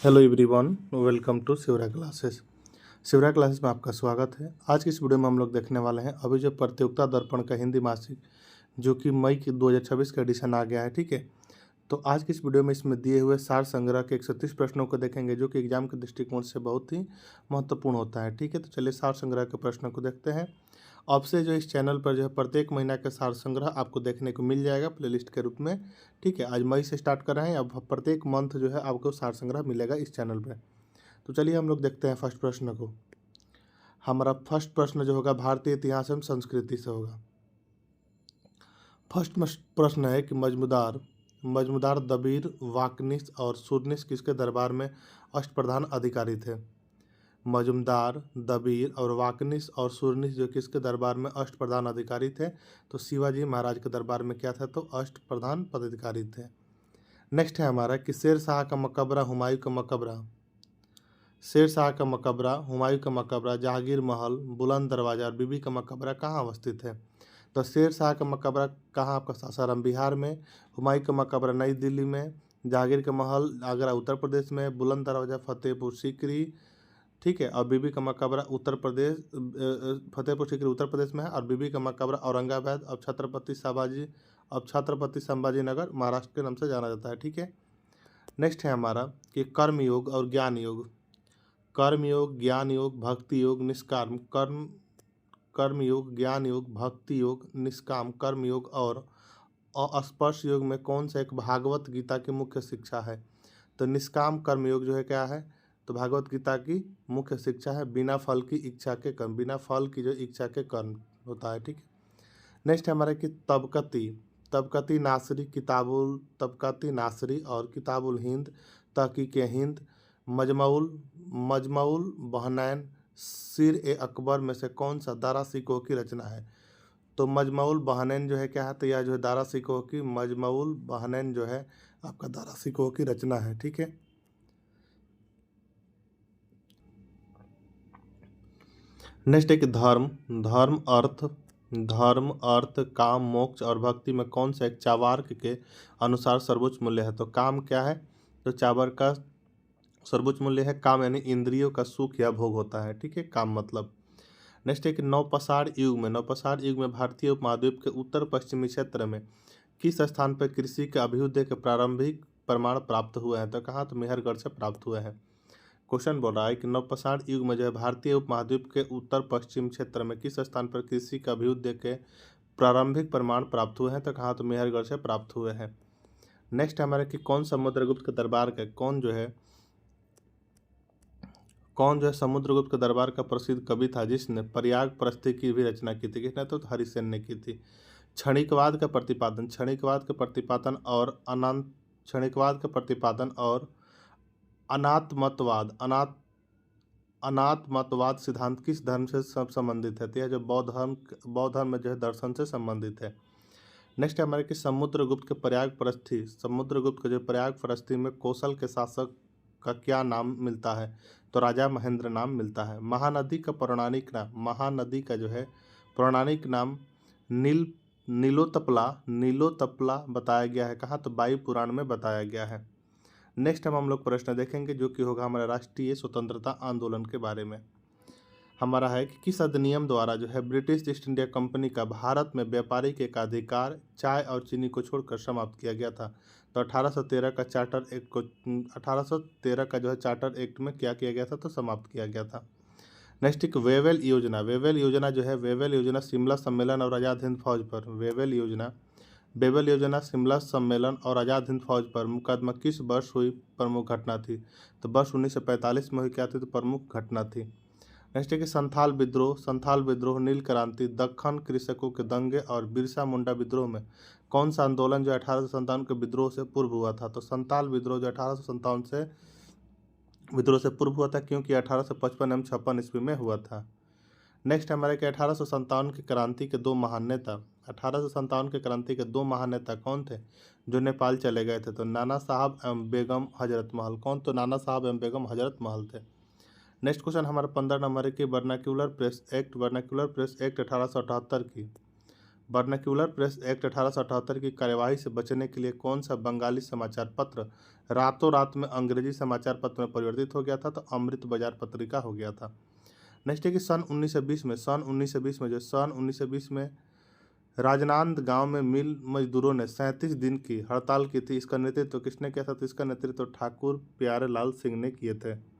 Hello everyone, welcome to Shivra classes. Shivra classes में आपका स्वागत है। आज की इस वीडियो में हम लोग देखने वाले हैं अभी जो प्रतियोगिता दर्पण का हिंदी मासिक जो कि मई की 2026 का एडिशन आ गया है। ठीक है, तो आज की इस वीडियो में इसमें दिए हुए सार संग्रह के 130 प्रश्नों को देखेंगे जो कि एग्जाम के दृष्टिकोण से बहुत ही महत्वपूर्ण होता है। ठीक है, तो चलिए सार संग्रह के प्रश्नों को देखते हैं। अब से जो इस चैनल पर जो है प्रत्येक महीना का सार संग्रह आपको देखने को मिल जाएगा प्लेलिस्ट के रूप में। ठीक है, आज मई से स्टार्ट कर रहे हैं, अब प्रत्येक मंथ जो है आपको सार संग्रह मिलेगा इस चैनल पे। तो चलिए हम लोग देखते हैं फर्स्ट प्रश्न को। हमारा फर्स्ट प्रश्न जो होगा भारतीय इतिहास एवं संस्कृति से होगा। फर्स्ट प्रश्न है कि मजमूदार मजमूदार दबीर वाकनिस और सुरनिस किसके दरबार में अष्टप्रधान अधिकारी थे। मजूमदार, दबीर और वाकनिस और सुरनिस जो किसके दरबार में अष्टप्रधान अधिकारी थे, तो शिवाजी महाराज के दरबार में क्या था, तो अष्टप्रधान पदाधिकारी थे। नेक्स्ट है हमारा कि शेर शाह का मकबरा, हुमायूं का मकबरा। शेर शाह का मकबरा, हुमायूं का मकबरा, जहांगीर महल, बुलंद दरवाजा और बीबी का मकबरा कहाँ अवस्थित है। तो शेर शाह का मकबरा कहाँ, आपका सासाराम बिहार में। हुमायूं का मकबरा नई दिल्ली में। जहांगीर का महल आगरा उत्तर प्रदेश में। बुलंद दरवाजा फतेहपुर सीकरी। ठीक है, और बीबी का मकबरा उत्तर प्रदेश फतेहपुर सीकरी उत्तर प्रदेश में है। और बीबी का मकबरा औरंगाबाद अब छत्रपति संभाजी नगर महाराष्ट्र के नाम से जाना जाता है। ठीक है, नेक्स्ट है हमारा कि कर्म योग और ज्ञान योग। कर्म योग, ज्ञान योग, भक्ति योग, निष्काम कर्म योग, ज्ञान योग, भक्ति योग, निष्काम कर्म योग और अस्पर्श योग में कौन सा एक भागवत गीता की मुख्य शिक्षा है। तो निष्काम कर्म योग जो है क्या है, तो भागवत गीता की मुख्य शिक्षा है बिना फल की इच्छा के कर्म, बिना फल की जो इच्छा के कर्म होता है। ठीक है, नेक्स्ट है हमारा कि तबकती नासरी, तबकती नासरी और किताबुल हिंद, तहकीक हिंद, मजमउल मजमउल बहनैन, सिर ए अकबर में से कौन सा दारा सिकोह की रचना है। तो मजमउल बहनैन जो है क्या है, तो यह जो है दारा सिकोह की, मजमउल बहनैन जो है आपका दारा सिकोह की रचना है। ठीक है, नेक्स्ट है कि धर्म अर्थ काम मोक्ष और भक्ति में कौन सा एक चावार्क के अनुसार सर्वोच्च मूल्य है। तो काम क्या है, तो चावार्क का सर्वोच्च मूल्य है काम, यानी इंद्रियों का सुख या भोग होता है। ठीक है, काम मतलब। नेक्स्ट है कि नवपसार युग में भारतीय उपमहाद्वीप के उत्तर पश्चिमी क्षेत्र में किस स्थान पर कृषि के अभ्युदय के प्रारंभिक प्रमाण प्राप्त हुए हैं। तो कहाँ, तो मेहरगढ़ से प्राप्त हुए हैं। क्वेश्चन बोल रहा है कि नवपसार युग में जो है भारतीय उपमहाद्वीप के उत्तर पश्चिम क्षेत्र में किस स्थान पर कृषि का अभ्युदय के प्रारंभिक प्रमाण प्राप्त हुए हैं। तो कहाँ, तो मेहरगढ़ से प्राप्त हुए हैं। नेक्स्ट हमारे कि कौन समुद्रगुप्त के दरबार का कौन जो है समुद्रगुप्त के दरबार का प्रसिद्ध कवि था जिसने प्रयाग प्रस्थि की भी रचना की थी। किसने, तो हरिसेन ने की थी। क्षणिकवाद का प्रतिपादन और अनात्मतवाद सिद्धांत किस धर्म से संबंधित है। तो यह जो बौद्ध धर्म में जो है दर्शन से संबंधित है। नेक्स्ट हमारे कि समुद्रगुप्त के जो प्रयाग प्रस्थि में कौशल के शासक का क्या नाम मिलता है। तो राजा महेंद्र नाम मिलता है। महानदी का जो है पौराणिक नाम नीलोतपला बताया गया है। कहाँ, तो वायु पुराण में बताया गया है। नेक्स्ट हम लोग प्रश्न देखेंगे जो कि होगा हमारा राष्ट्रीय स्वतंत्रता आंदोलन के बारे में। हमारा है कि किस अधिनियम द्वारा जो है ब्रिटिश ईस्ट इंडिया कंपनी का भारत में व्यापारिक एकाधिकार चाय और चीनी को छोड़कर समाप्त किया गया था। तो 1813 का जो है चार्टर एक्ट में क्या किया गया था, तो समाप्त किया गया था। नेक्स्ट एक वेवेल योजना शिमला सम्मेलन और आज़ाद हिंद फौज पर वेवेल योजना शिमला सम्मेलन और आज़ाद हिंद फौज पर मुकदमा किस वर्ष हुई प्रमुख घटना थी। तो वर्ष 1945 में हुई क्या थी, तो प्रमुख घटना थी। नेक्स्ट है कि संथाल विद्रोह, नील क्रांति, दक्खन कृषकों के दंगे और बिरसा मुंडा विद्रोह में कौन सा आंदोलन जो 1857 के विद्रोह से पूर्व हुआ था। तो संथाल विद्रोह जो 1857 से विद्रोह से पूर्व हुआ था, क्योंकि 1855 एवं 56 ईस्वी में हुआ था। नेक्स्ट हमारे कि 1857 की क्रांति के दो महान नेता कौन थे जो नेपाल चले गए थे। तो नाना साहब एवं बेगम हजरत महल। कौन, तो नाना साहब एवं बेगम हजरत महल थे। नेक्स्ट क्वेश्चन हमारा 15 नंबर है कि vernacular press act 1878 vernacular press act 1878 की कार्यवाही से बचने के लिए कौन सा बंगाली समाचार पत्र रातों रात में अंग्रेजी समाचार पत्र में परिवर्तित हो गया था? तो अमृत बाजार पत्रिका हो गया था। नेक्स्ट है कि सन 1920 में जो सन 1920 में राजनांद गांव में मिल मजदूरों ने 37 दिन की हड़ताल की थी। इसका नेतृत्व किसने किया था? तो इसका नेतृत्व ठाकुर प्यारे लाल सिंह ने किए थे।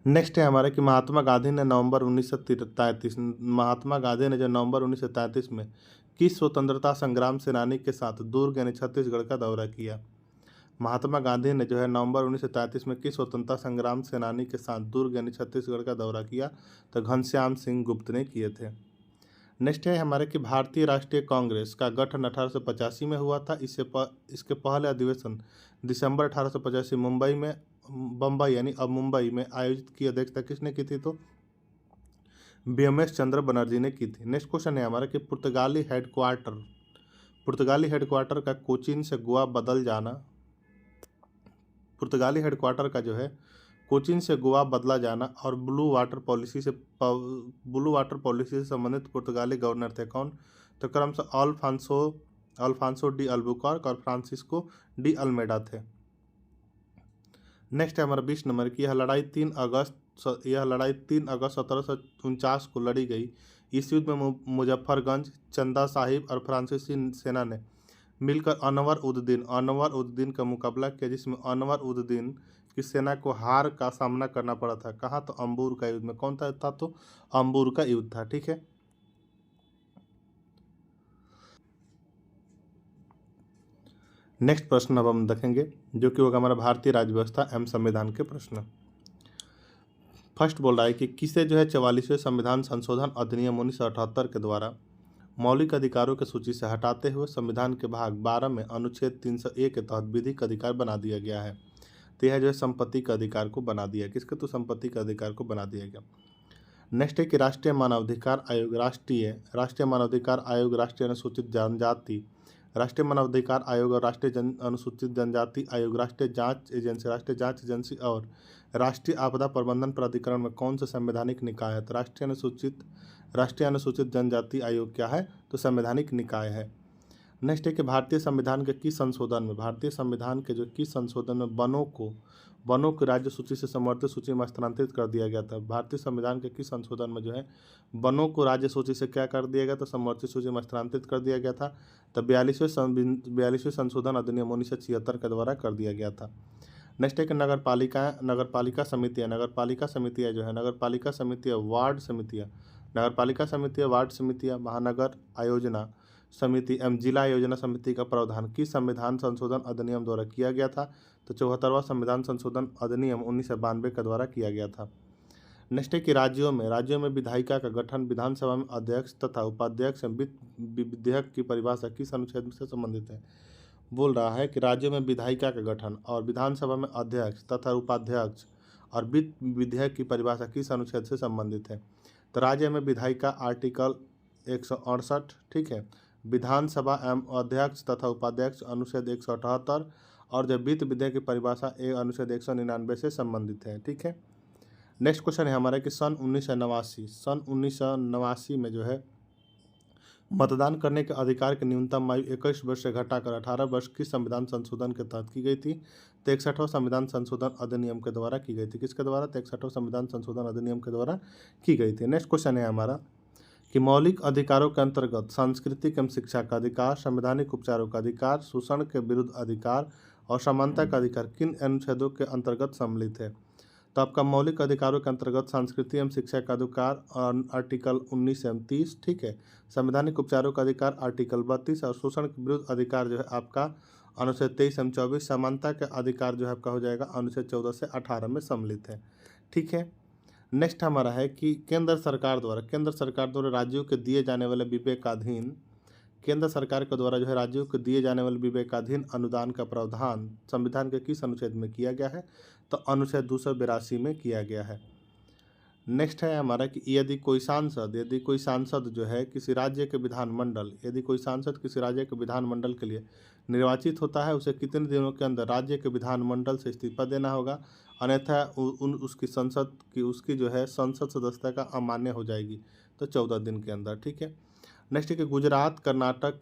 नेक्स्ट है हमारे कि महात्मा गांधी ने नवंबर 1933 महात्मा गांधी ने जो नवंबर 1933 में किस स्वतंत्रता संग्राम सेनानी के साथ दुर्ग यानी छत्तीसगढ़ का दौरा किया? महात्मा गांधी ने जो है नवंबर 1933 में किस स्वतंत्रता संग्राम सेनानी के साथ दुर्ग यानी छत्तीसगढ़ का दौरा किया? तो घनश्याम सिंह गुप्त ने किए थे। नेक्स्ट है हमारे कि भारतीय राष्ट्रीय कांग्रेस का गठन 1885 में हुआ था। इसके पहले अधिवेशन दिसंबर 1885 बम्बई यानी अब मुंबई में आयोजित की अध्यक्षता किसने की थी? तो BMS चंद्र बनर्जी ने की थी। नेक्स्ट क्वेश्चन है हमारा कि पुर्तगाली हेडक्वार्टर का कोचीन से गोवा बदल जाना पुर्तगाली हेडक्वार्टर का जो है कोचीन से गोवा बदला जाना और ब्लू वाटर पॉलिसी से संबंधित पुर्तगाली गवर्नर थे कौन? तो क्रमशः अल्फांसो डी अल्बुकर्क और फ्रांसिस्को डी अल्मेडा थे। नेक्स्ट है हमारा 20 नंबर की यह लड़ाई 3 अगस्त 1749 को लड़ी गई। इस युद्ध में मुजफ्फरगंज, चंदा साहिब और फ्रांसीसी सेना ने मिलकर अनवर उद्दीन का मुकाबला किया, जिसमें अनवर उद्दीन की सेना को हार का सामना करना पड़ा था। कहाँ? तो अंबूर का युद्ध में। कौन था? तो अंबूर का युद्ध था। ठीक है। नेक्स्ट प्रश्न अब हम देखेंगे जो कि होगा हमारा भारतीय राज्य व्यवस्था एवं संविधान के प्रश्न। फर्स्ट बोल रहा है कि किसे जो है 44वें संविधान संशोधन अधिनियम 1978 के द्वारा मौलिक अधिकारों की सूची से हटाते हुए संविधान के भाग 12 में अनुच्छेद 301 के तहत विधिक अधिकार बना दिया गया है? तो यह जो है संपत्ति का अधिकार को बना दिया। किसके? तो संपत्ति का अधिकार को बना दिया गया। नेक्स्ट है कि राष्ट्रीय मानवाधिकार आयोग, राष्ट्रीय मानवाधिकार आयोग, राष्ट्रीय अनुसूचित जनजाति, राष्ट्रीय मानवाधिकार आयोग और राष्ट्रीय अनुसूचित जनजाति आयोग, राष्ट्रीय जांच एजेंसी और राष्ट्रीय आपदा प्रबंधन प्राधिकरण में कौन सा संवैधानिक निकाय है? तो राष्ट्रीय अनुसूचित जनजाति आयोग क्या है? तो संवैधानिक निकाय है। नेक्स्ट है कि भारतीय संविधान के किस संशोधन में वनों की राज्य सूची से समवर्ती सूची में स्थानांतरित कर दिया गया था? भारतीय संविधान के किस संशोधन में जो है वनों को राज्य सूची से क्या कर दिया गया? तो समवर्ती सूची में स्थानांतरित कर दिया गया था। तो 42वें संशोधन अधिनियम 1976 के द्वारा कर दिया गया था। नेक्स्ट है कि नगरपालिका समितियाँ, वार्ड समितियाँ, महानगर आयोजना समिति एवं जिला योजना समिति का प्रावधान किस संविधान संशोधन अधिनियम द्वारा किया गया था? तो 74वां संविधान संशोधन अधिनियम 1992 के द्वारा किया गया था। नेक्स्ट है कि राज्यों में विधायिका का गठन विधानसभा में अध्यक्ष तथा उपाध्यक्ष विधेयक की परिभाषा किस अनुच्छेद से संबंधित है? बोल रहा है कि राज्यों में विधायिका का गठन और विधानसभा में अध्यक्ष तथा उपाध्यक्ष और विधेयक की परिभाषा किस अनुच्छेद से संबंधित है? तो राज्य में विधायिका आर्टिकल 168, ठीक है, विधानसभा एवं अध्यक्ष तथा उपाध्यक्ष अनुच्छेद 178 और जब वित्त विधेयक की परिभाषा अनुच्छेद 199 से संबंधित है। ठीक है। नेक्स्ट क्वेश्चन है हमारा कि सन 1989 में जो है मतदान करने के अधिकार की न्यूनतम आयु 21 वर्ष से घटाकर 18 वर्ष किस संविधान संशोधन के तहत की गई थी? तो 61वां संविधान संशोधन अधिनियम के द्वारा की गई थी। किसके द्वारा? तो 61वां संविधान संशोधन अधिनियम के द्वारा की गई थी। नेक्स्ट क्वेश्चन है हमारा कि मौलिक अधिकारों के अंतर्गत सांस्कृतिक एवं शिक्षा का अधिकार, संवैधानिक उपचारों का अधिकार, शोषण के विरुद्ध अधिकार और समानता का अधिकार किन अनुच्छेदों के अंतर्गत सम्मिलित है? तो आपका मौलिक अधिकारों के अंतर्गत सांस्कृतिक एवं शिक्षा का अधिकार आर्टिकल 19 एवं 30, ठीक है, संवैधानिक उपचारों का अधिकार आर्टिकल 32 और शोषण के विरुद्ध अधिकार जो है आपका अनुच्छेद 23 एवं 24, समानता का अधिकार जो है आपका हो जाएगा अनुच्छेद 14 से 18 में सम्मिलित है। ठीक है। नेक्स्ट हमारा है कि केंद्र सरकार द्वारा राज्यों के दिए जाने वाले विवेकाधीन केंद्र सरकार के द्वारा जो है राज्यों को दिए जाने वाले विवेकाधीन अनुदान का प्रावधान संविधान के किस अनुच्छेद में किया गया है? तो अनुच्छेद 282 में किया गया है। नेक्स्ट है हमारा कि यदि कोई सांसद जो है किसी राज्य के विधानमंडल के लिए निर्वाचित होता है, उसे कितने दिनों के अंदर राज्य के विधानमंडल से इस्तीफा देना होगा, अन्यथा उसकी जो है संसद सदस्यता का अमान्य हो जाएगी। तो 14 दिन के अंदर। ठीक है। नेक्स्ट है कि गुजरात, कर्नाटक,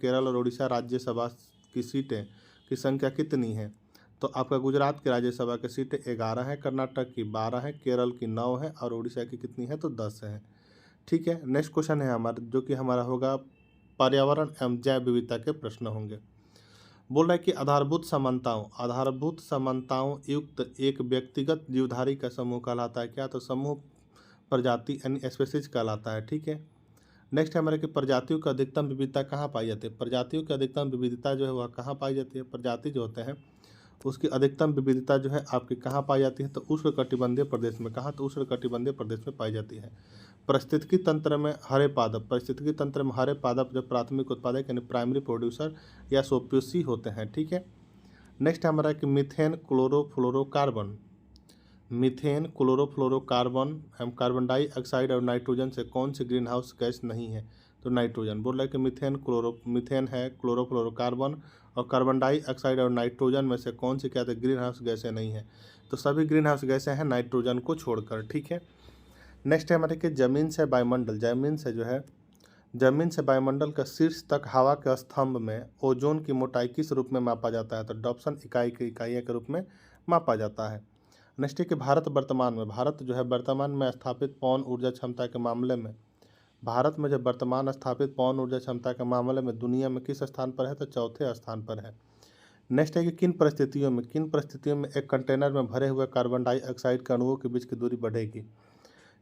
केरल और उड़ीसा राज्यसभा की सीटें की संख्या कितनी है? तो आपका गुजरात की राज्यसभा की सीटें 11 है, कर्नाटक की 12 है, केरल की 9 है और उड़ीसा की कितनी है? तो 10 है। ठीक है, नेक्स्ट क्वेश्चन है हमारा, जो कि हमारा होगा पर्यावरण एवं जैव विविधता के प्रश्न होंगे। बोल रहा है कि आधारभूत समानताओं युक्त एक व्यक्तिगत जीवधारी का समूह कहलाता है क्या? तो समूह प्रजाति यानी स्पेसीज कहलाता है। ठीक है, नेक्स्ट है हमारे कि प्रजातियों की अधिकतम विविधता कहाँ पाई जाती है? प्रजातियों की अधिकतम विविधता जो है वह कहाँ पाई जाती है? प्रजाति जो होते हैं उसकी अधिकतम विविधता जो है आपकी कहाँ पाई जाती है? तो उष्णकटिबंधीय प्रदेश में। कहाँ? तो उष्णकटिबंधीय प्रदेश में पाई जाती है। पारिस्थितिकी तंत्र में हरे पादप जो प्राथमिक उत्पादक यानी प्राइमरी प्रोड्यूसर या सोप्यूसी होते हैं। ठीक है, नेक्स्ट हमारा है कि मीथेन क्लोरोफ्लोरोकार्बन एवं कार्बन डाइऑक्साइड और नाइट्रोजन से कौन सी ग्रीन हाउस गैस नहीं है? तो नाइट्रोजन। बोल रहा है कि मीथेन है, क्लोरोफ्लोरोकार्बन और कार्बन डाइऑक्साइड और नाइट्रोजन में से कौन सी क्या ग्रीन हाउस गैसें नहीं है? तो सभी ग्रीन हाउस गैसें हैं नाइट्रोजन को छोड़कर। ठीक है, नेक्स्ट है हमारे कि जमीन से वायुमंडल का शीर्ष तक हवा के स्तंभ में ओजोन की मोटाई किस रूप में मापा जाता है? तो डॉप्सन इकाई के रूप में मापा जाता है। नेक्स्ट है कि भारत वर्तमान में स्थापित पवन ऊर्जा क्षमता के मामले में दुनिया में किस स्थान पर है? तो चौथे स्थान पर है। नेक्स्ट है कि किन परिस्थितियों में एक कंटेनर में भरे हुए कार्बन डाइऑक्साइड के अणुओं के बीच की दूरी बढ़ेगी?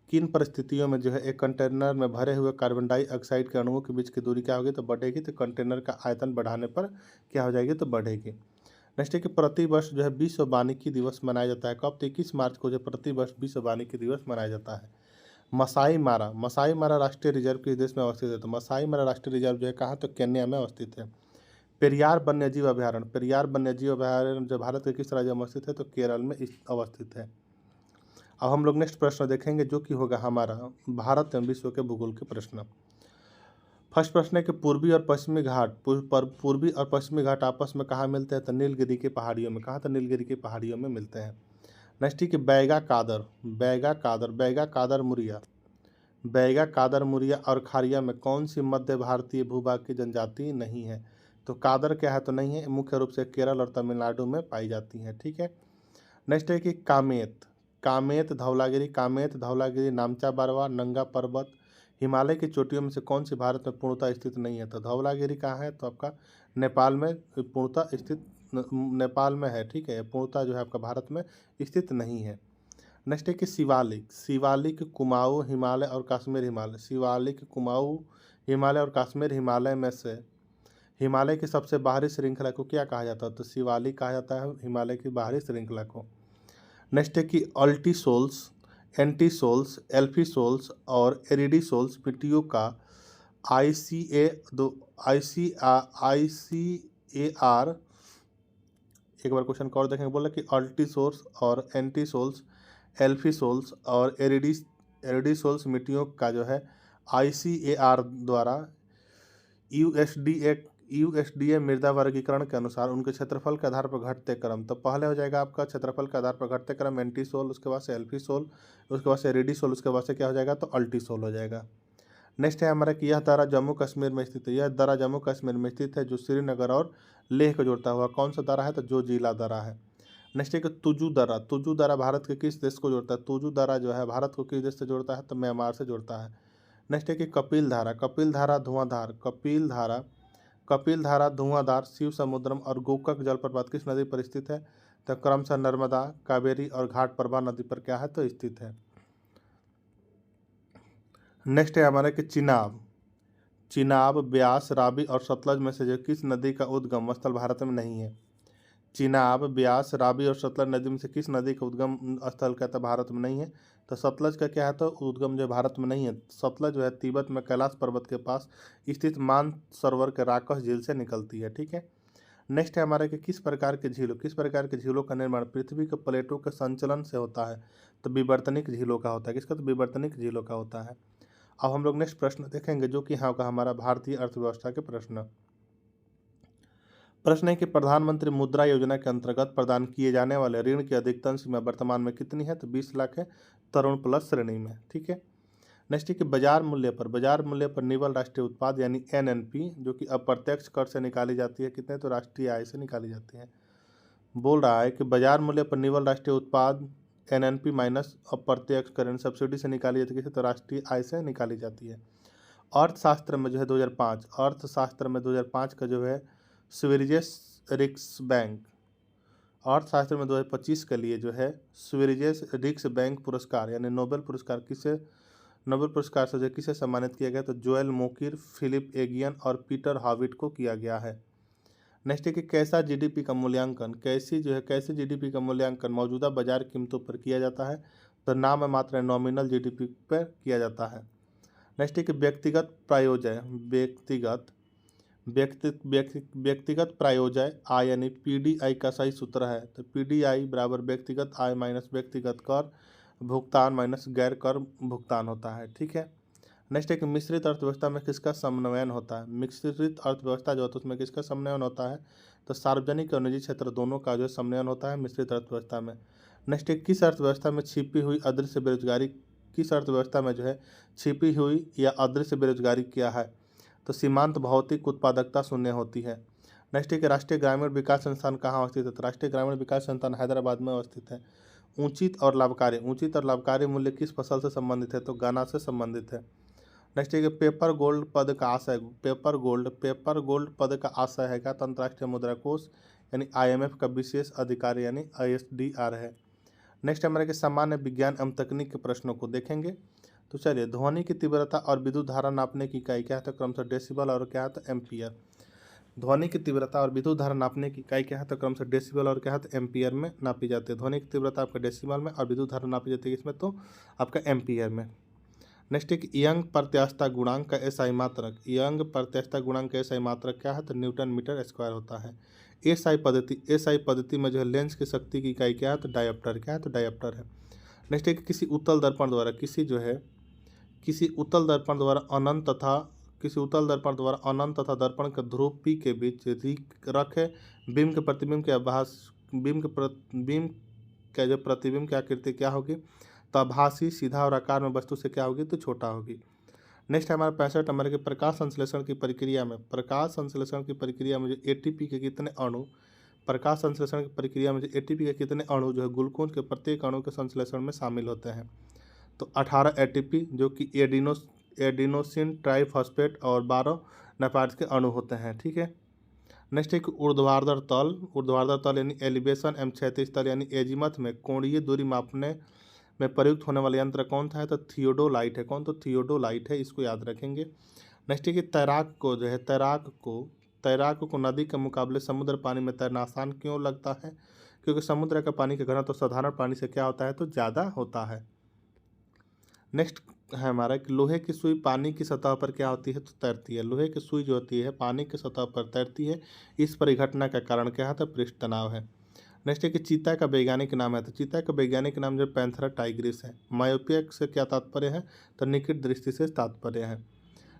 किन परिस्थितियों में जो है एक कंटेनर में भरे हुए कार्बन डाइऑक्साइड के अणुओं के बीच की दूरी क्या होगी? तो बढ़ेगी। तो कंटेनर का आयतन बढ़ाने पर क्या हो जाएगी? तो बढ़ेगी। नेक्स्ट है कि प्रति वर्ष जो है विश्व वानिकी दिवस मनाया जाता है कब? तो 21 मार्च को जो प्रति वर्ष विश्व वानिकी दिवस मनाया जाता है। मसाई मारा राष्ट्रीय रिजर्व किस देश में अवस्थित है? तो मसाई मारा राष्ट्रीय रिजर्व जो है कहाँ? तो केन्या में अवस्थित है। पेरियार वन्यजीव अभयारण्य जो भारत के किस राज्य में अवस्थित है? तो केरल में अवस्थित है। अब हम लोग नेक्स्ट प्रश्न देखेंगे, जो कि होगा हमारा भारत एवं विश्व के भूगोल के प्रश्न। फर्स्ट प्रश्न है कि पूर्वी और पश्चिमी घाट आपस में कहाँ मिलते हैं? तो नीलगिरी की पहाड़ियों में। कहाँ? तो नीलगिरी की पहाड़ियों में मिलते हैं। नेक्स्ट है कि बैगा कादर मुरिया और खारिया में कौन सी मध्य भारतीय भूभाग की जनजाति नहीं है? तो कादर क्या है? तो नहीं है, मुख्य रूप से केरल और तमिलनाडु में पाई जाती है। ठीक है, नेक्स्ट है कि कामेत धौलागिरी नामचा बारवा नंगा पर्वत हिमालय की चोटियों में से कौन सी भारत में पूर्णतः स्थित नहीं है? तो धौलागिरी कहाँ है? तो आपका नेपाल में है। ठीक है, पूर्णतः जो है आपका भारत में स्थित नहीं है। नेक्स्ट है कि शिवालिक कुमाऊं हिमालय और कश्मीर हिमालय में से हिमालय की सबसे बाहरी श्रृंखला को क्या कहा जाता है? तो शिवालिक कहा जाता है हिमालय की बाहरी श्रृंखला को। नेक्स्ट है कि अल्टीसोल्स, एंटीसोल्स, एल्फीसोल्स और एरिडीसोल्स मिट्टियों का ICAR एक बार क्वेश्चन को और देखेंगे। बोला कि अल्टीसोल्स और एंटीसोल्स, एल्फीसोल्स और एरिडीसोल्स मिट्टियों का जो है ICAR द्वारा यूएसडीए मृदा वर्गीकरण के अनुसार उनके क्षेत्रफल के आधार पर घटते क्रम। तो पहले हो जाएगा आपका क्षेत्रफल के आधार पर घटते क्रम एंटीसोल, उसके बाद से एल्फीसोल, उसके बाद से एरिडीसोल, उसके बाद से क्या हो जाएगा? तो अल्टीसोल हो जाएगा। नेक्स्ट है हमारा कि यह दर्रा जम्मू कश्मीर में स्थित है। जो श्रीनगर और लेह को जोड़ता हुआ कौन सा दर्रा है? तो जो जिला दर्रा है। नेक्स्ट है कि तुजू दर्रा भारत के किस देश को जोड़ता है? तुजू दर्रा जो है भारत को किस देश से जोड़ता है? तो म्यांमार से जोड़ता है। नेक्स्ट है कि कपिल धारा धुआंधार शिव समुद्रम और गोकक जलप्रपात किस नदी पर स्थित है? तो क्रमशः नर्मदा, कावेरी और घाट प्रभा नदी पर क्या है? तो स्थित है। नेक्स्ट है हमारा कि चिनाब, ब्यास, रावी और सतलज में से जो किस नदी का उद्गम स्थल भारत में नहीं है? चिनाब, ब्यास, रावी और सतलज नदी में से किस नदी का उद्गम स्थल क्या था? भारत में नहीं है। तो सतलज का क्या है? तो उद्गम जो भारत में नहीं है। सतलज जो है तिब्बत में कैलाश पर्वत के पास स्थित मानसरोवर के राकस झील से निकलती है। ठीक है, नेक्स्ट है हमारे कि किस प्रकार के झीलों का निर्माण पृथ्वी के प्लेटों के संचलन से होता है? तो विवर्तनिक झीलों का होता है। किसका? तो विवर्तनिक झीलों का होता है। अब हम लोग नेक्स्ट प्रश्न देखेंगे, जो कि हाँ का हमारा भारतीय अर्थव्यवस्था के प्रश्न है कि प्रधानमंत्री मुद्रा योजना के अंतर्गत प्रदान किए जाने वाले ऋण की अधिकतम सीमा वर्तमान में कितनी है? तो 20 लाख है, तरुण प्लस श्रेणी में। ठीक है, नेक्स्ट है कि बाजार मूल्य पर निवल राष्ट्रीय उत्पाद यानी एनएनपी जो कि अप्रत्यक्ष कर से निकाली जाती है कितने, तो राष्ट्रीय आय से निकाली जाती है। बोल रहा है कि बाजार मूल्य पर निवल राष्ट्रीय उत्पाद एनएनपी माइनस अप्रत्यक्ष कर सब्सिडी से निकाली जाती है, तो राष्ट्रीय आय से निकाली जाती है। अर्थशास्त्र में जो है 2005 का जो है स्वीरिजेस रिक्स बैंक, अर्थशास्त्र में 2025 के लिए जो है स्वीरिजेस रिक्स बैंक पुरस्कार यानी नोबेल पुरस्कार से जो किसे सम्मानित किया गया, तो जोएल मोकिर, फिलिप एगियन और पीटर हाविट को किया गया है। नेक्स्ट है कि कैसी जीडीपी का मूल्यांकन मौजूदा बाजार कीमतों पर किया जाता है, तो नाम मात्र नॉमिनल जीडीपी पर किया जाता है। नेक्स्ट है कि व्यक्तिगत प्रायोजय आय यानी पीडीआई का सही सूत्र है, तो पीडीआई बराबर व्यक्तिगत आय माइनस व्यक्तिगत कर भुगतान माइनस गैर कर भुगतान होता है। ठीक है। नेक्स्ट है कि मिश्रित अर्थव्यवस्था में किसका समन्वयन होता है, मिश्रित अर्थव्यवस्था जो होता है उसमें किसका समन्वयन होता है, तो सार्वजनिक और निजी क्षेत्र दोनों का जो समन्वयन होता है मिश्रित अर्थव्यवस्था में। नेक्स्ट है किस अर्थव्यवस्था में छिपी हुई अदृश्य बेरोजगारी, किस अर्थव्यवस्था में जो है छिपी हुई या अदृश्य बेरोजगारी क्या है, तो सीमांत भौतिक उत्पादकता शून्य होती है। नेक्स्ट है कि राष्ट्रीय ग्रामीण विकास संस्थान कहाँ अवस्थित है, तो राष्ट्रीय ग्रामीण विकास संस्थान हैदराबाद में अवस्थित है। उचित और लाभकारी मूल्य किस फसल से संबंधित है, तो गन्ना से संबंधित है। नेक्स्ट है कि पेपर गोल्ड पद का आशय है क्या, तो अंतर्राष्ट्रीय मुद्रा कोष यानी आईएमएफ का विशेष अधिकारी यानी आईएसडीआर है। नेक्स्ट हमारे के सामान्य विज्ञान एवं तकनीक के प्रश्नों को देखेंगे। तो चलिए, ध्वनि की तीव्रता और विद्युत धारा नापने की इकाई क्या है, तो क्रमशः डेसिबल और क्या है, तो एम्पियर। ध्वनि की तीव्रता और विद्युत धारा नापने की इकाई क्या है, तो क्रमशः डेसिबल और क्या है, तो एम्पियर में नापी जाती है। ध्वनि की तीव्रता आपका डेसिबल में और विद्युत धारा नापी जाती है इसमें, तो आपका एम्पियर में। नेक्स्ट एक यंग प्रत्यास्थता गुणांक का एसआई मात्रक क्या है, तो न्यूटन मीटर स्क्वायर होता है। एसआई पद्धति में जो है लेंस की शक्ति की इकाई क्या है, तो डायोप्टर क्या है, तो डायोप्टर है। नेक्स्ट एक किसी उत्तल दर्पण द्वारा अनंत तथा दर्पण के ध्रुव पी के बीच रखे बीम के प्रतिबिंब के जो प्रतिबिंब की आकृति क्या होगी, तो आभासी सीधा और आकार में वस्तु से क्या होगी, तो छोटा होगी। नेक्स्ट हमारा 65 नंबर के प्रकाश संश्लेषण की प्रक्रिया में जो एटीपी के कितने अणु जो है ग्लूकोज के प्रत्येक अणु के संश्लेषण में शामिल होते हैं, तो 18 एटीपी जो कि एडिनोसिन ट्राइफॉस्फेट और 12 नाइट्राइड के अणु होते हैं। ठीक है। नेक्स्ट है कि ऊर्ध्वाधर तल यानी एलिवेशन एवं क्षैतिज तल यानी एजीमथ में कोणीय दूरी मापने में प्रयुक्त होने वाला यंत्र कौन सा है, तो थियोडोलाइट है। तो थियोडोलाइट है, इसको याद रखेंगे। नेक्स्ट है कि तैराक को नदी के मुकाबले समुद्र पानी में तैरना आसान क्यों लगता है, क्योंकि समुद्र का पानी का घनत्व तो साधारण पानी से क्या होता है, तो ज़्यादा होता है। नेक्स्ट है हमारा कि लोहे की सुई पानी की सतह पर क्या होती है, तो तैरती है। लोहे की सुई जो होती है पानी की सतह पर तैरती है, इस परिघटना का कारण क्या है, तो पृष्ठ तनाव है। नेक्स्ट है कि चीता का वैज्ञानिक नाम है, तो चीता का वैज्ञानिक नाम जो पैंथेरा टाइग्रिस है। मायोपिया से क्या तात्पर्य है, तो निकट दृष्टि से तात्पर्य है।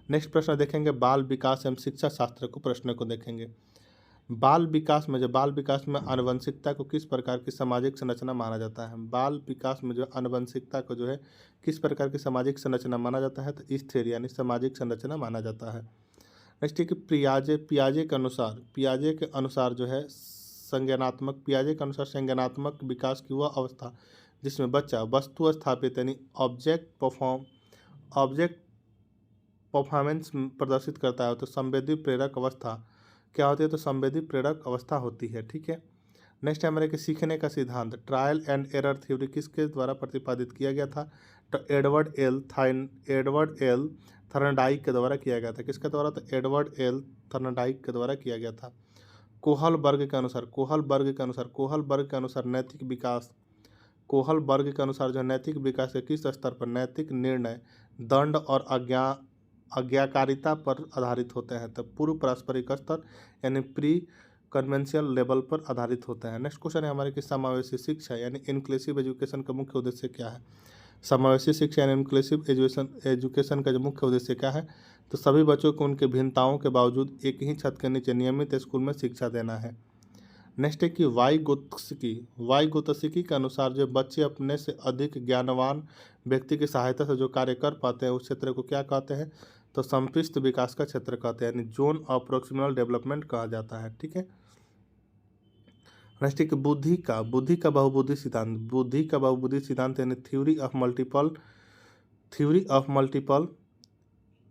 नेक्स्ट प्रश्न देखेंगे बाल विकास एवं शिक्षा शास्त्र को प्रश्न को देखेंगे। बाल विकास में आनुवंशिकता को किस प्रकार की सामाजिक संरचना माना जाता है, बाल विकास में जो आनुवंशिकता को जो है किस प्रकार की सामाजिक संरचना माना जाता है, तो स्थिर यानी सामाजिक संरचना माना जाता है। नेक्स्ट है कि पियाजे के अनुसार जो है संज्ञानात्मक विकास की वह अवस्था जिसमें बच्चा वस्तु स्थापित यानी ऑब्जेक्ट परफॉर्मेंस प्रदर्शित करता है, तो संवेदी प्रेरक अवस्था क्या होती है, तो संवेदी प्रेरक अवस्था होती है। ठीक है। नेक्स्ट हमारे के सीखने का सिद्धांत ट्रायल एंड एरर थ्योरी किसके द्वारा प्रतिपादित किया गया था, तो एडवर्ड एल थर्नडाइक के द्वारा किया गया था। किसके द्वारा, तो एडवर्ड एल थर्नडाइक के द्वारा किया गया था। कोहल वर्ग के अनुसार जो नैतिक विकास के किस स्तर पर नैतिक निर्णय दंड और आज्ञाकारिता पर आधारित होते हैं, तो पूर्व पारस्परिक स्तर यानी प्री कन्वेंशियल लेवल पर आधारित होते हैं। नेक्स्ट क्वेश्चन है हमारे कि समावेशी शिक्षा यानी इंक्लूसिव एजुकेशन का मुख्य उद्देश्य क्या है, समावेशी शिक्षा यानी इंक्लूसिव एजुकेशन का जो मुख्य उद्देश्य क्या है, तो सभी बच्चों को उनके भिन्नताओं के बावजूद एक ही छत के नीचे नियमित स्कूल में शिक्षा देना है। नेक्स्ट है कि वाइगोत्स्की के अनुसार जो बच्चे अपने से अधिक ज्ञानवान व्यक्ति की सहायता से जो कार्य कर पाते हैं उस क्षेत्र को क्या कहते हैं, तो संपृक्त विकास का क्षेत्र कहते हैं, यानी जोन ऑफ प्रोक्सिमल डेवलपमेंट कहा जाता है। ठीक है। नेक्स्ट है कि बुद्धि का बहुबुद्धि सिद्धांत यानी थ्योरी ऑफ मल्टीपल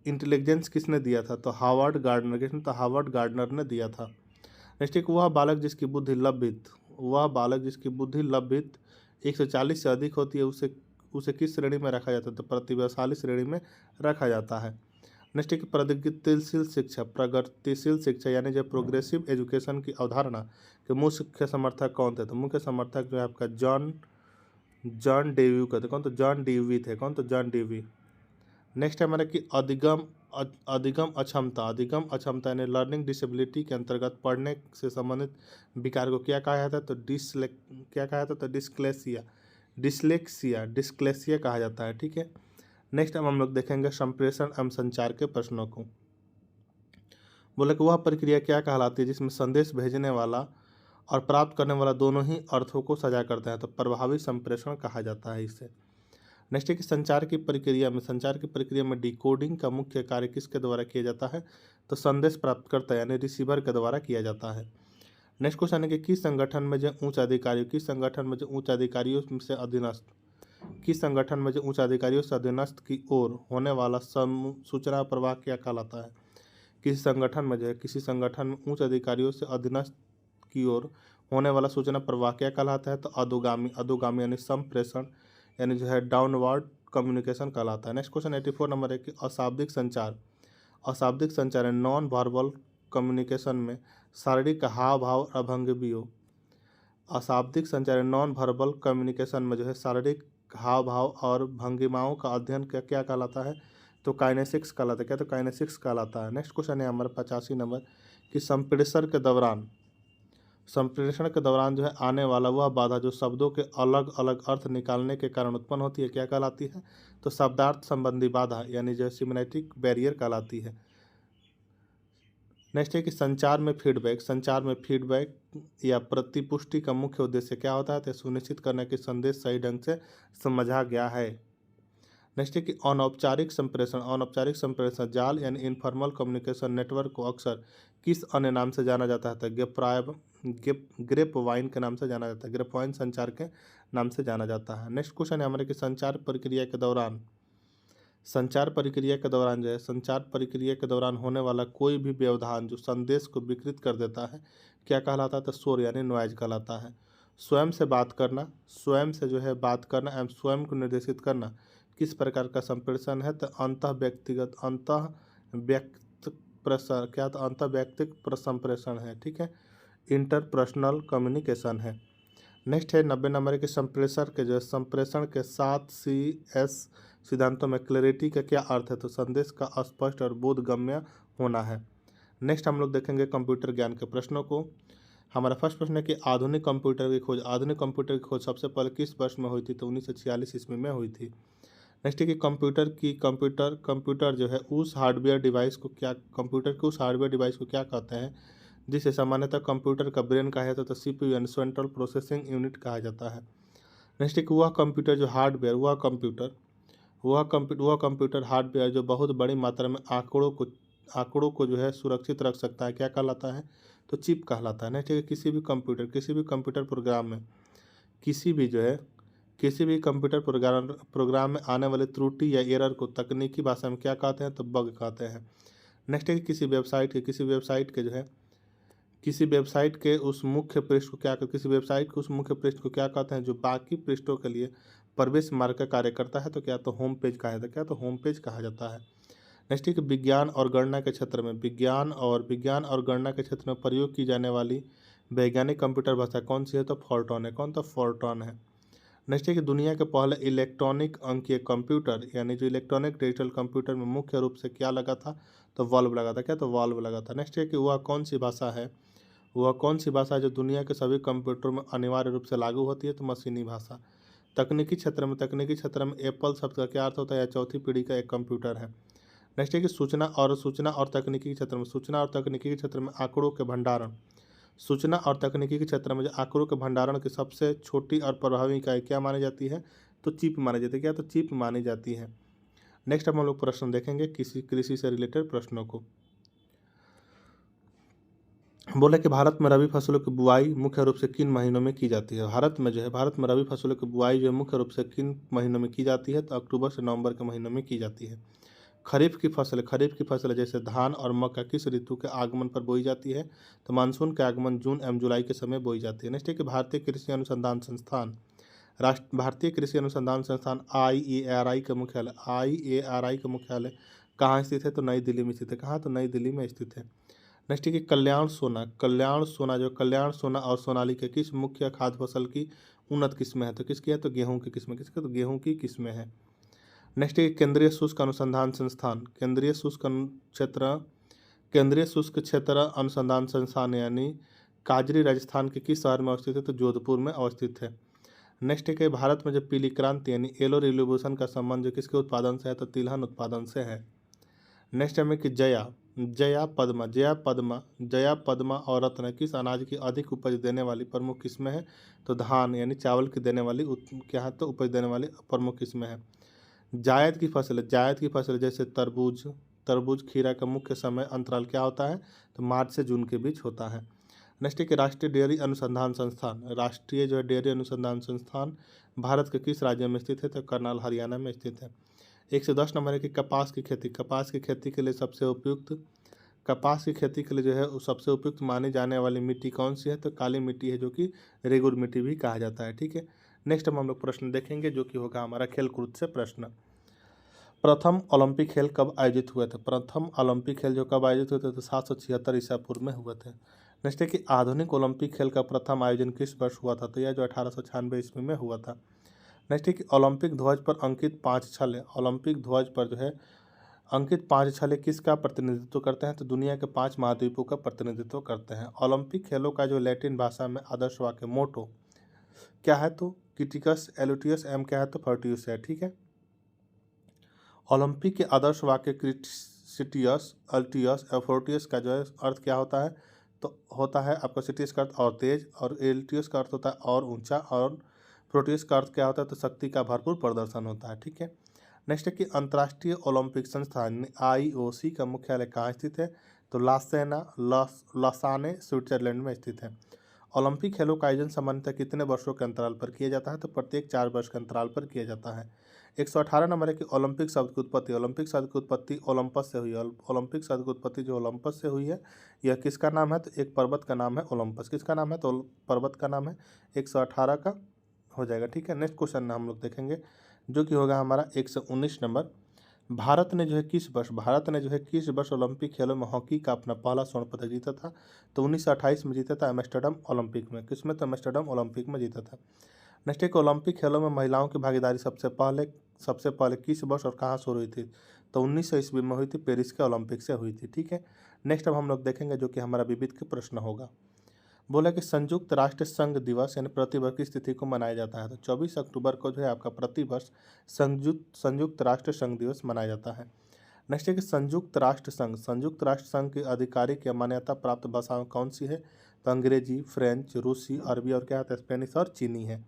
इंटेलिजेंस किसने दिया था, तो हावर्ड गार्डनर ने दिया था। नेक्स्ट एक वह बालक जिसकी बुद्धि लब्धित 140 से अधिक होती है उसे किस श्रेणी में रखा जाता है, तो प्रतिभाशाली श्रेणी में रखा जाता है। नेक्स्ट एक प्रगतिशील शिक्षा यानी जो प्रोग्रेसिव एजुकेशन की अवधारणा के मुख्य समर्थक कौन थे, तो मुख्य समर्थक जो है आपका जॉन डेवी कहते, कौन, तो जॉन डीवी थे, कौन, तो जॉन डीवी। नेक्स्ट है हमारा कि अधिगम अक्षमता यानी लर्निंग डिसेबिलिटी के अंतर्गत पढ़ने से संबंधित विकार को क्या कहा जाता है, तो डिस्लेक्सिया कहा जाता है। ठीक है। नेक्स्ट हम लोग देखेंगे संप्रेषण एवं संचार के प्रश्नों को। बोले कि वह प्रक्रिया क्या कहलाती है जिसमें संदेश भेजने वाला और प्राप्त करने वाला दोनों ही अर्थों को साझा करता है, तो प्रभावी संप्रेषण कहा जाता है इसे। नेक्स्ट है कि संचार की प्रक्रिया में डिकोडिंग का मुख्य कार्य किसके द्वारा किया जाता है, तो संदेश प्राप्तकर्ता यानी रिसीवर के द्वारा किया जाता है। नेक्स्ट क्वेश्चन है कि किस संगठन में जो उच्च अधिकारियों से अधीनस्थ की ओर होने वाला सूचना प्रवाह क्या कहलाता है। किसी संगठन में उच्च अधिकारियों से अधीनस्थ की ओर होने वाला सूचना प्रवाह क्या कहलाता है, तो अधोगामी यानी संप्रेषण यानी जो है डाउनवर्ड कम्युनिकेशन कहलाता है। नेक्स्ट क्वेश्चन 84 नंबर है कि अशाब्दिक संचार है नॉन वर्बल कम्युनिकेशन में शारीरिक हाव भाव अभंगिमाओं अशाब्दिक संचार नॉन वर्बल कम्युनिकेशन में जो है शारीरिक हाव भाव और भंगिमाओं का अध्ययन क्या कहलाता है, तो काइनेसिक्स कहलाता है। क्या, तो काइनेसिक्स कहलाता है। नेक्स्ट क्वेश्चन है हमारा 85 नंबर कि संप्रेषण के दौरान जो है आने वाला वह बाधा जो शब्दों के अलग अलग अर्थ निकालने के कारण उत्पन्न होती है क्या कहलाती है, तो शब्दार्थ संबंधी बाधा यानी जो सिमेंटिक बैरियर कहलाती है। नेक्स्ट है कि संचार में फीडबैक या प्रतिपुष्टि का मुख्य उद्देश्य क्या होता है, तो सुनिश्चित करना कि संदेश सही ढंग से समझा गया है। नेक्स्ट है कि अनौपचारिक संप्रेषण जाल यानी इनफॉर्मल कम्युनिकेशन नेटवर्क को अक्सर किस अन्य नाम से जाना जाता है, तो ग्रेप वाइन के नाम से जाना जाता है, ग्रेप वाइन संचार के नाम से जाना जाता है। नेक्स्ट क्वेश्चन है हमारे कि संचार प्रक्रिया के दौरान होने वाला कोई भी व्यवधान जो संदेश को विकृत कर देता है क्या कहलाता है, तो शोर यानी नॉइज कहलाता है। स्वयं से बात करना एवं स्वयं को निर्देशित करना किस प्रकार का संप्रेषण है, तो अंतःव्यक्तिक संप्रेषण है। ठीक है, इंटरपर्सनल कम्युनिकेशन है। नेक्स्ट है 90 नंबर के संप्रेषण के 7 CS सिद्धांतों में क्लैरिटी का क्या अर्थ है, तो संदेश का स्पष्ट और बोधगम्य होना है। नेक्स्ट हम लोग देखेंगे कंप्यूटर ज्ञान के प्रश्नों को। हमारा फर्स्ट प्रश्न है कि आधुनिक कंप्यूटर की खोज सबसे पहले किस वर्ष में हुई थी, तो 1946 ईस्वी में हुई थी। नेक्स्ट है कि कंप्यूटर जो है उस हार्डवेयर डिवाइस को क्या कहते हैं जिसे सामान्यतः कंप्यूटर का ब्रेन कहा जाता है, तो CPU यानी सेंट्रल प्रोसेसिंग यूनिट कहा जाता है। नेक्स्ट है कि वह कंप्यूटर हार्डवेयर जो बहुत बड़ी मात्रा में आंकड़ों को जो है सुरक्षित रख सकता है क्या कहलाता है, तो चिप कहलाता है। नेक्स्ट है कि किसी भी कंप्यूटर प्रोग्राम में आने वाली त्रुटि या एरर को तकनीकी भाषा में क्या कहते हैं, तो बग कहते हैं। नेक्स्ट है कि किसी वेबसाइट के उस मुख्य पृष्ठ को क्या कहते हैं जो बाकी पृष्ठों के लिए प्रवेश मार्ग का कार्य करता है, तो क्या, तो होम पेज कहा जाता है। नेक्स्ट है कि विज्ञान और गणना के क्षेत्र में प्रयोग की जाने वाली वैज्ञानिक कंप्यूटर भाषा कौन सी है, तो फोर्ट्रॉन है। नेक्स्ट है कि दुनिया के पहले इलेक्ट्रॉनिक अंकीय कंप्यूटर यानी जो इलेक्ट्रॉनिक डिजिटल कंप्यूटर में मुख्य रूप से क्या लगा था, तो वाल्व लगा था। क्या, तो वाल्व लगा था। नेक्स्ट है कि वह कौन सी भाषा है जो दुनिया के सभी कंप्यूटर में अनिवार्य रूप से लागू होती है, तो मशीनी भाषा। तकनीकी क्षेत्र में एप्पल शब्द का क्या अर्थ होता है, या चौथी पीढ़ी का एक कंप्यूटर है। नेक्स्ट है कि सूचना और तकनीकी क्षेत्र में आंकड़ों के भंडारण सूचना और तकनीकी के क्षेत्र में जो आंकड़ों के भंडारण की सबसे छोटी और प्रभावी इकाई क्या मानी जाती है? तो चिप मानी जाती है। क्या? तो चिप मानी जाती है। नेक्स्ट हम लोग प्रश्न देखेंगे किसी कृषि से रिलेटेड प्रश्नों को। बोले कि भारत में रबी फसलों की बुआई मुख्य रूप से किन महीनों में की जाती है? भारत में रबी फसलों की बुआई जो है मुख्य रूप से किन महीनों में की जाती है? तो अक्टूबर से नवंबर के महीनों में की जाती है। खरीफ की फसल जैसे धान और मक्का किस ऋतु के आगमन पर बोई जाती है? तो मानसून के आगमन जून एवं जुलाई के समय बोई जाती है। नेक्स्ट है कि भारतीय कृषि अनुसंधान संस्थान IARI का मुख्यालय कहाँ स्थित है? तो नई दिल्ली में स्थित है। कहाँ? तो नई दिल्ली में स्थित है। नेक्स्ट है कि कल्याण सोना और सोनालिका किस मुख्य खाद्य फसल की उन्नत किस्में है? तो किसकी है? तो गेहूं की किस्में। किसकी? तो गेहूं की किस्में है। नेक्स्ट है केंद्रीय शुष्क अनुसंधान संस्थान केंद्रीय शुष्क क्षेत्र अनुसंधान संस्थान यानी काजरी राजस्थान के किस शहर में अवस्थित है? तो जोधपुर में अवस्थित है। नेक्स्ट है कि भारत में जो पीली क्रांति यानी येलो रिवोल्यूशन का संबंध जो किसके उत्पादन से है? तो तिलहन उत्पादन से है। नेक्स्ट है कि जया पद्मा और रत्न किस अनाज की अधिक उपज देने वाली प्रमुख किस्में हैं? तो धान यानी चावल की देने वाली क्या है? तो उपज देने वाली प्रमुख किस्में हैं। जायद की फसल जैसे तरबूज खीरा का मुख्य समय अंतराल क्या होता है? तो मार्च से जून के बीच होता है। नेक्स्ट है कि राष्ट्रीय डेयरी अनुसंधान संस्थान भारत के किस राज्य में स्थित है? तो कर्नाल हरियाणा में स्थित है। 110 नंबर है कि कपास की खेती के लिए जो है सबसे उपयुक्त मानी जाने वाली मिट्टी कौन सी है? तो काली मिट्टी है, जो कि रेगुर मिट्टी भी कहा जाता है। ठीक है। नेक्स्ट हम लोग प्रश्न देखेंगे जो कि होगा हमारा खेलकूद से प्रश्न। प्रथम ओलंपिक खेल कब आयोजित हुए थे? प्रथम ओलंपिक खेल जो कब आयोजित हुए थे? तो 776 ईसा पूर्व में हुए थे। नेक्स्ट है कि आधुनिक ओलंपिक खेल का प्रथम आयोजन किस वर्ष हुआ था? तो यह जो 1896 ईस्वी में हुआ था। नेक्स्ट है कि ओलंपिक ध्वज पर अंकित 5 छल्ले किसका प्रतिनिधित्व करते हैं? तो दुनिया के 5 महाद्वीपों का प्रतिनिधित्व करते हैं। ओलंपिक खेलों का जो लैटिन भाषा में आदर्श वाक्य मोटो क्या है? तो क्रिटिकस एलुटियस एम क्या है? तो फर्टियस है। ठीक है। ओलंपिक के आदर्श वाक्य क्रिटिसिटियस अल्टियस और फोर्टियस का जो है अर्थ क्या होता है? तो होता है आपका सिटियस का अर्थ और तेज, और एल्टियस का अर्थ होता है और ऊंचा, और प्रोटियस का अर्थ क्या होता है? तो शक्ति का भरपूर प्रदर्शन होता है। ठीक है। नेक्स्ट है कि अंतर्राष्ट्रीय ओलंपिक संस्थान IOC का मुख्यालय कहाँ स्थित है? तो लासाने स्विट्जरलैंड में स्थित है। ओलंपिक खेलों का आयोजन सामान्यतः कितने वर्षों के अंतराल पर किया जाता है? तो प्रत्येक 4 वर्ष के अंतराल पर किया जाता है। 118 नंबर है कि ओलंपिक शब्द की उत्पत्ति ओलंपस से हुई है। ओलंपिक शब्द की उत्पत्ति जो ओलंपस से हुई है, यह किसका नाम है? तो एक पर्वत का नाम है ओलंपस। किसका नाम है? तो पर्वत का नाम है। 118 का हो जाएगा। ठीक है। नेक्स्ट क्वेश्चन हम लोग देखेंगे जो कि होगा हमारा 119 नंबर। भारत ने जो है किस वर्ष ओलंपिक खेलों में हॉकी का अपना पहला स्वर्ण पदक जीता था? तो 1928 में जीता था एम्स्टर्डम ओलंपिक में। किसमें? तो एम्स्टर्डम ओलंपिक में जीता था। नेक्स्ट एक ओलंपिक खेलों में महिलाओं की भागीदारी सबसे पहले किस वर्ष और कहाँ शुरू हुई थी? तो 1900 ईस्वी में हुई थी, पेरिस के ओलंपिक से हुई थी। ठीक है। नेक्स्ट अब हम लोग देखेंगे जो कि हमारा विविध के प्रश्न होगा। बोला कि संयुक्त राष्ट्र संघ दिवस यानी प्रतिवर्ष की तिथि को मनाया जाता है? तो 24 अक्टूबर को जो है आपका प्रतिवर्ष संयुक्त राष्ट्र संघ दिवस मनाया जाता है। नेक्स्ट है कि संयुक्त राष्ट्र संघ की आधिकारिक या मान्यता प्राप्त भाषाएं कौन सी है? तो अंग्रेजी, फ्रेंच, रूसी, अरबी और क्या होता है? स्पेनिश और चीनी है।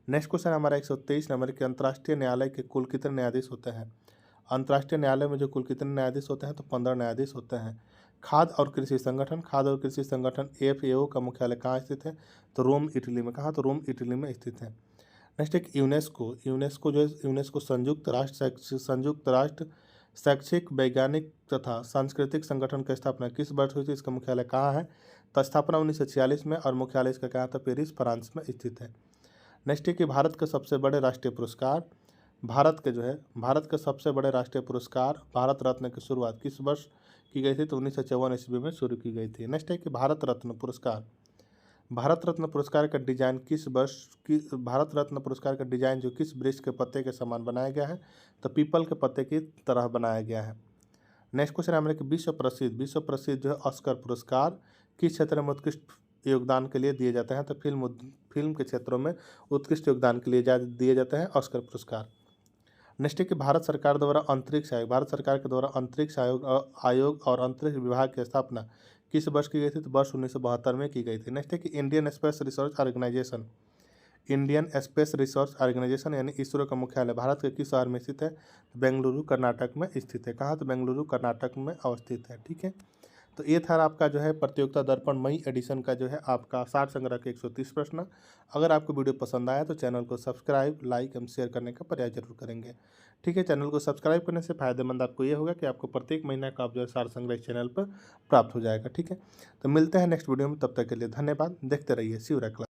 नेक्स्ट क्वेश्चन हमारा 123 नंबर के अंतर्राष्ट्रीय न्यायालय के कुल कितने न्यायाधीश होते हैं? अंतर्राष्ट्रीय न्यायालय में जो कुल कितने न्यायाधीश होते हैं? तो 15 न्यायाधीश होते हैं। खाद्य और कृषि संगठन FAO का मुख्यालय कहाँ स्थित है? तो रोम इटली में। कहाँ? तो रोम इटली में स्थित है। नेक्स्ट एक यूनेस्को संयुक्त राष्ट्र शैक्षिक वैज्ञानिक तथा सांस्कृतिक संगठन की स्थापना किस वर्ष हुई थी? इसका मुख्यालय कहाँ है? तो स्थापना 1946 में, और मुख्यालय इसका कहाँ था? पेरिस, फ्रांस में स्थित है। नेक्स्ट है कि भारत के सबसे बड़े राष्ट्रीय पुरस्कार भारत रत्न की शुरुआत किस वर्ष की गई थी? तो 1954 ईस्वी में शुरू की गई थी। नेक्स्ट है कि भारत रत्न पुरस्कार का डिजाइन जो किस वृक्ष के पत्ते के समान बनाया गया है? तो पीपल के पत्ते की तरह बनाया गया है। नेक्स्ट क्वेश्चन हमारे कि विश्व प्रसिद्ध जो है ऑस्कर पुरस्कार किस क्षेत्र में उत्कृष्ट योगदान के लिए दिए जाते हैं? तो फिल्म के क्षेत्रों में उत्कृष्ट योगदान के लिए दिए जाते हैं ऑस्कर पुरस्कार। नेक्स्ट है कि भारत सरकार के द्वारा अंतरिक्ष आयोग और अंतरिक्ष विभाग की स्थापना किस वर्ष की गई थी? तो वर्ष 1972 में की गई थी। नेक्स्ट है कि Indian Space Research Organisation, Indian Space Research Organisation यानी इसरो का मुख्यालय भारत के किस शहर में स्थित है? तो बेंगलुरु कर्नाटक में स्थित है। कहाँ? तो बेंगलुरु कर्नाटक में अवस्थित है। ठीक है, तो ये था आपका जो है प्रतियोगिता दर्पण मई एडिशन का जो है आपका सार संग्रह के 130 प्रश्न। अगर आपको वीडियो पसंद आया तो चैनल को सब्सक्राइब, लाइक एवं शेयर करने का प्रयास जरूर करेंगे। ठीक है, चैनल को सब्सक्राइब करने से फायदेमंद आपको ये होगा कि आपको प्रत्येक महीना का आप जो है सार संग्रह चैनल पर प्राप्त हो जाएगा। ठीक है, तो मिलते हैं नेक्स्ट वीडियो में, तब तक के लिए धन्यवाद। देखते रहिए शिवरा क्लास।